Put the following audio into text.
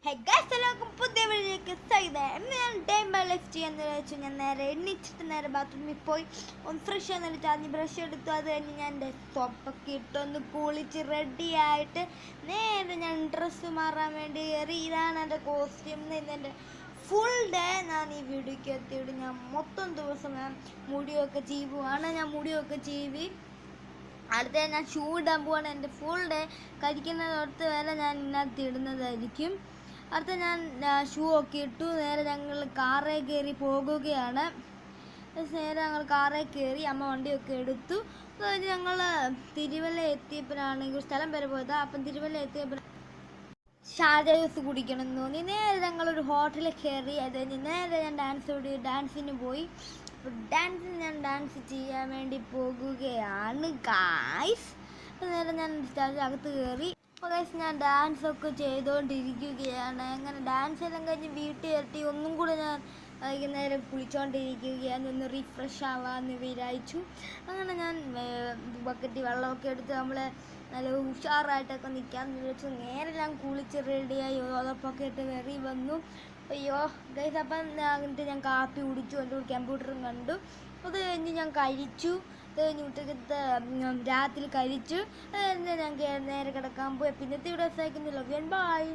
എല്ലാവർക്കും പുതിയ വീഡിയോയിലേക്ക് സ്വാഗതം. ഇന്ന് ഞാൻ ടൈം ബൈ ലൈഫ് ചെയ്യാന്ന് വെച്ചു. ഞാൻ നേരെ എണ്ണിച്ചിട്ട് നേരെ ബാത്റൂമിൽ പോയി ഒന്ന് ഫ്രഷ് എന്നിട്ട് ആദ്യം ബ്രഷ് എടുത്തു. അത് കഴിഞ്ഞ് ഞാൻ എൻ്റെ സോപ്പൊക്കെ ഇട്ടൊന്ന് കുളിച്ച് റെഡി ആയിട്ട് നേരെ ഞാൻ ഡ്രസ്സ് മാറാൻ വേണ്ടി കയറി. ഇതാണ് എൻ്റെ കോസ്റ്റ്യൂം. ഇന്നെൻ്റെ ഫുൾ ഡേ ഞാൻ ഈ വീഡിയോയ്ക്ക് എത്തിയിട്ട് ഞാൻ മൊത്തം ദിവസം ഞാൻ മുടിയൊക്കെ ചീവുകയാണ്. ഞാൻ മുടിയൊക്കെ ചീവി അടുത്ത ഞാൻ ഷൂ ഇടാൻ പോവാണ്. എൻ്റെ ഫുൾ ഡേ കഴിക്കുന്നതൊട്ട് വരെ ഞാൻ ഇതിനകത്ത് ഇടുന്നതായിരിക്കും. അടുത്ത ഞാൻ ഷൂ ഒക്കെ ഇട്ടു. നേരെ ഞങ്ങൾ കാറിൽ കയറി പോകുകയാണ്. നേരെ ഞങ്ങൾ കാറിൽ കയറി അമ്മ വണ്ടിയൊക്കെ എടുത്തു. അത് കഴിഞ്ഞ് ഞങ്ങൾ തിരുവല്ല എത്തിയപ്പോഴാണെങ്കിൽ സ്ഥലം വരെ പോയത്. അപ്പം തിരുവല്ല എത്തിയപ്പോൾ ഷാർജ ജ്യൂസ് കുടിക്കണം എന്ന് തോന്നി. നേരെ ഞങ്ങളൊരു ഹോട്ടലിൽ കയറി. അത് കഴിഞ്ഞ് നേരെ ഞാൻ ഡാൻസിന് പോയി. ഞാൻ ഡാൻസ് ചെയ്യാൻ വേണ്ടി പോകുകയാണ് ഗായ്സ്. നേരെ ഞാൻ അകത്ത് കയറി. അപ്പോൾ ഗൈസ് ഞാൻ ഡാൻസൊക്കെ ചെയ്തുകൊണ്ടിരിക്കുകയാണ്. അങ്ങനെ ഡാൻസ് എല്ലാം കഴിഞ്ഞ് വീട്ടിൽ എത്തി ഒന്നും കൂടെ ഞാൻ വൈകുന്നേരം കുളിച്ചുകൊണ്ടിരിക്കുകയാണ്. ഒന്ന് റീഫ്രഷ് ആവാമെന്ന് വിചാരിച്ചു. അങ്ങനെ ഞാൻ ബക്കറ്റ് വെള്ളമൊക്കെ എടുത്ത് നമ്മൾ നല്ല ഉഷാറായിട്ടൊക്കെ നിൽക്കാമെന്ന് വിചാരിച്ചു. നേരെ ഞാൻ കുളിച്ച് റെഡിയായി ഉതപ്പൊക്കെ ഇട്ട് വെറി വന്നു. അയ്യോ ഗൈസ്, അപ്പം എന്നിട്ട് ഞാൻ കാപ്പി കുടിച്ചു. എൻ്റെ കമ്പ്യൂട്ടറും കണ്ടു. അത് കഴിഞ്ഞ് ഞാൻ കഴിച്ചു. അത് കഴിഞ്ഞ് ഉച്ചക്കത്തെ രാത്രി കഴിച്ചു. ഞാൻ നേരെ കിടക്കാൻ പോയി. പിന്നത്തെ ഇവിടെ സഹിക്കുന്നില്ല. ബൈ.